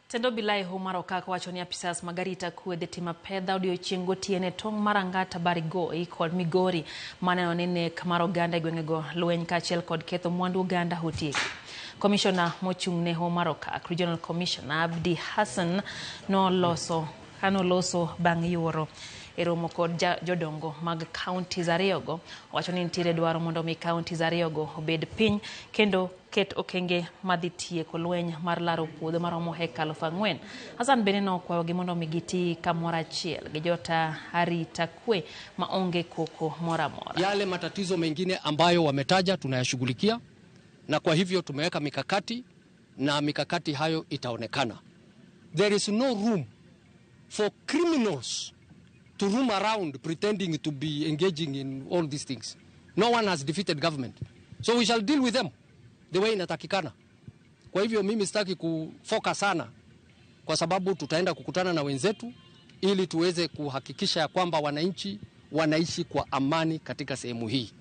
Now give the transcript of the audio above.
Tendo bilai Hoho mar Okak wacho ni apisas magarita kuwedhe timo apedha odiochieng' gotieno tong mar Angata Barakoi kod Migori maneno ni nek mar oganda gweng'ego lweny kaachiel kod ketho mwandu oganda otieki. Komishona mochung' ne Hoho mar Okak, Regional Commissioner Abdi Hassan noloso bang' yuoro e romo kod jodongo mag counties ariyogo. Wacho ni nitiere dwaro mondo mi counties ariyogo obed piny kendo ket okenge madhi tieko lweny mar laro puodho maromo heka 4,000. Hassan bende nokwayogi mondo mi giti kamoro achiel gi jota arita kwe maonge koko mora mora. Yale matatizo mengine ambayo wametaja tunayashughulikia, na kwa hivyo tumeweka mikakati na mikakati hayo itaonekana. There is no room for criminals to roam around pretending to be engaging in all these things. No one has defeated government. So we shall deal with them the way inatakikana. Kwa hivyo mimi sitaki kufocus sana, kwa sababu tutaenda kukutana na wenzetu ili tuweze kuhakikisha ya kwamba wananchi wanaishi kwa amani katika sehemu hii.